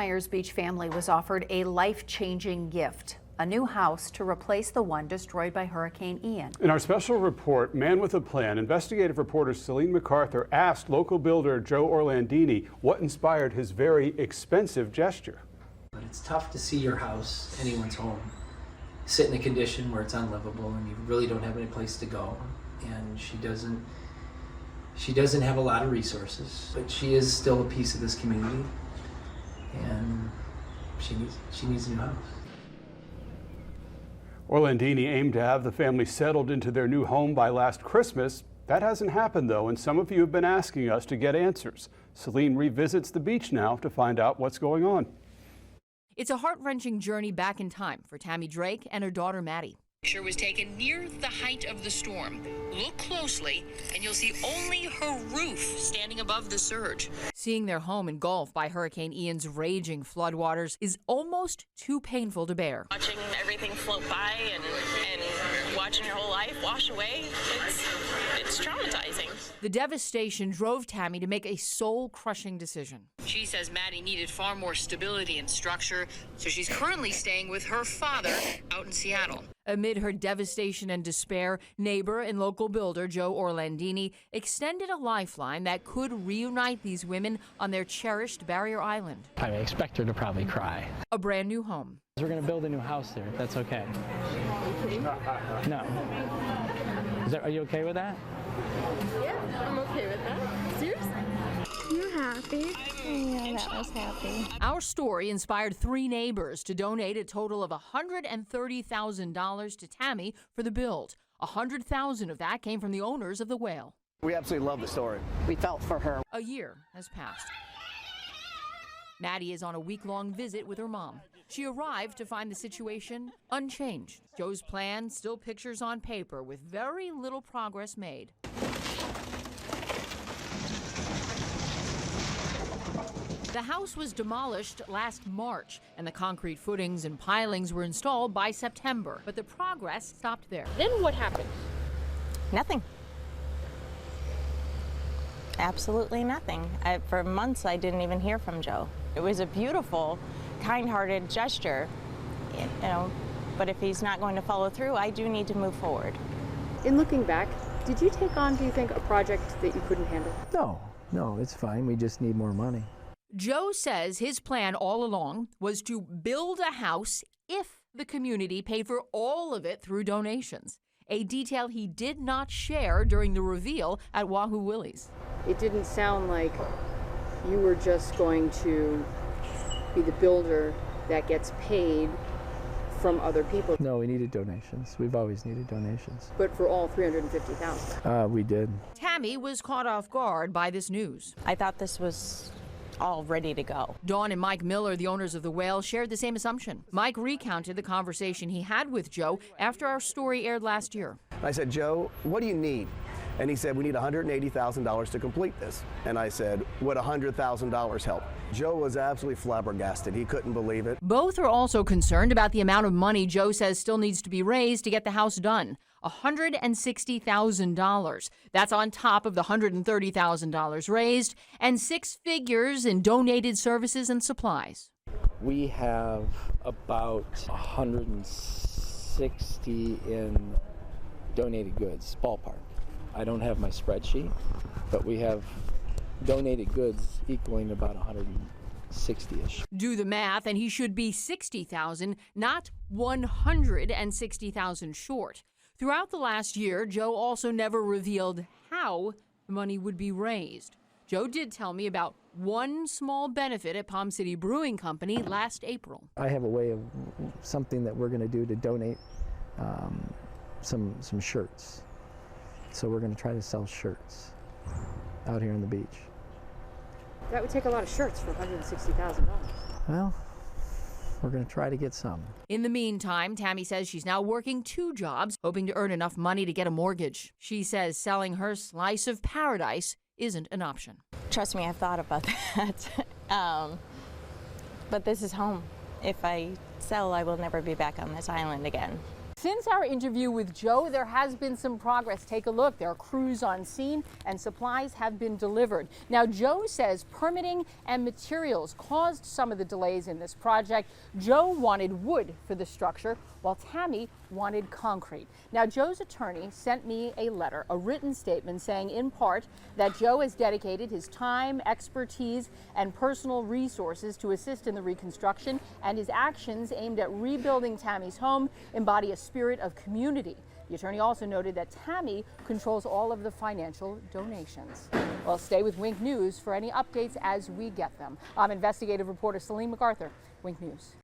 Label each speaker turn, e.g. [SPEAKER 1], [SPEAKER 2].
[SPEAKER 1] Myers Beach family was offered a life-changing gift, a new house to replace the one destroyed by Hurricane Ian.
[SPEAKER 2] In our special report, Man with a Plan, investigative reporter Celine MacArthur asked local builder Joe Orlandini what inspired his very expensive gesture.
[SPEAKER 3] But it's tough to see your house, anyone's home, sit in a condition where it's unlivable and you really don't have any place to go. And she doesn't have a lot of resources, but she is still a piece of this community. And she needs a new house.
[SPEAKER 2] Orlandini aimed to have the family settled into their new home by last Christmas. That hasn't happened, though, and some of you have been asking us to get answers. Celine revisits the beach now to find out what's going on.
[SPEAKER 4] It's a heart-wrenching journey back in time for Tammy Drake and her daughter Maddie.
[SPEAKER 5] Picture was taken near the height of the storm. Look closely and you'll see only her roof standing above the surge.
[SPEAKER 4] Seeing their home engulfed by Hurricane Ian's raging floodwaters is almost too painful to bear.
[SPEAKER 5] Watching everything float by and watching your whole life wash away, it's traumatizing.
[SPEAKER 4] The devastation drove Tammy to make a soul-crushing decision.
[SPEAKER 5] She says Maddie needed far more stability and structure, so she's currently staying with her father out in Seattle.
[SPEAKER 4] Amid her devastation and despair, neighbor and local builder Joe Orlandini extended a lifeline that could reunite these women on their cherished barrier island.
[SPEAKER 6] I expect her to probably cry.
[SPEAKER 4] A brand new home.
[SPEAKER 6] We're going to build a new house there, if that's okay. No. Are you okay with that?
[SPEAKER 7] Yeah, I'm okay with that. Seriously? You're happy?
[SPEAKER 8] Yeah, that was happy.
[SPEAKER 4] Our story inspired 3 neighbors to donate a total of $130,000 to Tammy for the build. $100,000 of that came from the owners of the Whale.
[SPEAKER 9] We absolutely love the story. We felt for her.
[SPEAKER 4] A year has passed. Maddie is on a week-long visit with her mom. She arrived to find the situation unchanged. Joe's plan still pictures on paper with very little progress made. The house was demolished last March, and the concrete footings and pilings were installed by September. But the progress stopped there.
[SPEAKER 7] Then what happened?
[SPEAKER 8] Nothing. Absolutely nothing. For months, I didn't even hear from Joe. It was a beautiful, kind-hearted gesture, but if he's not going to follow through, I do need to move forward.
[SPEAKER 7] In looking back, did you take on, do you think, a project that you couldn't handle?
[SPEAKER 10] No, it's fine. We just need more money.
[SPEAKER 4] Joe says his plan all along was to build a house if the community paid for all of it through donations, a detail he did not share during the reveal at Wahoo Willie's.
[SPEAKER 7] It didn't sound like you were just going to be the builder that gets paid from other people.
[SPEAKER 10] No, we needed donations. We've always needed donations.
[SPEAKER 7] But for all $350,000.
[SPEAKER 10] We did.
[SPEAKER 4] Tammy was caught off guard by this news.
[SPEAKER 8] I thought this was all ready to go.
[SPEAKER 4] Dawn and Mike Miller, the owners of the Whale, shared the same assumption. Mike recounted the conversation he had with Joe after our story aired last year.
[SPEAKER 9] I said, Joe, what do you need? And he said, we need $180,000 to complete this. And I said, would $100,000 help? Joe was absolutely flabbergasted. He couldn't believe it.
[SPEAKER 4] Both are also concerned about the amount of money Joe says still needs to be raised to get the house done. $160,000. That's on top of the $130,000 raised and 6 figures in donated services and supplies.
[SPEAKER 6] We have about 160 in donated goods, ballpark. I don't have my spreadsheet, but we have donated goods equaling about 160-ish.
[SPEAKER 4] Do the math, and he should be $60,000, not $160,000 short. Throughout the last year, Joe also never revealed how the money would be raised. Joe did tell me about one small benefit at Palm City Brewing Company last April.
[SPEAKER 10] I have a way of something that we're going to do to donate some shirts. So we're going to try to sell shirts out here on the beach.
[SPEAKER 7] That would take a lot of shirts for $160,000.
[SPEAKER 10] Well, we're going to try to get some.
[SPEAKER 4] In the meantime, Tammy says she's now working 2 jobs, hoping to earn enough money to get a mortgage. She says selling her slice of paradise isn't an option.
[SPEAKER 8] Trust me, I've thought about that. But this is home. If I sell, I will never be back on this island again.
[SPEAKER 11] Since our interview with Joe, there has been some progress. Take a look. There are crews on scene and supplies have been delivered. Now, Joe says permitting and materials caused some of the delays in this project. Joe wanted wood for the structure, while Tammy wanted concrete. Now, Joe's attorney sent me a letter, a written statement saying in part that Joe has dedicated his time, expertise, and personal resources to assist in the reconstruction, and his actions aimed at rebuilding Tammy's home embody a spirit of community. The attorney also noted that Tammy controls all of the financial donations. Well, stay with Wink News for any updates as we get them. I'm investigative reporter Celine MacArthur, Wink News.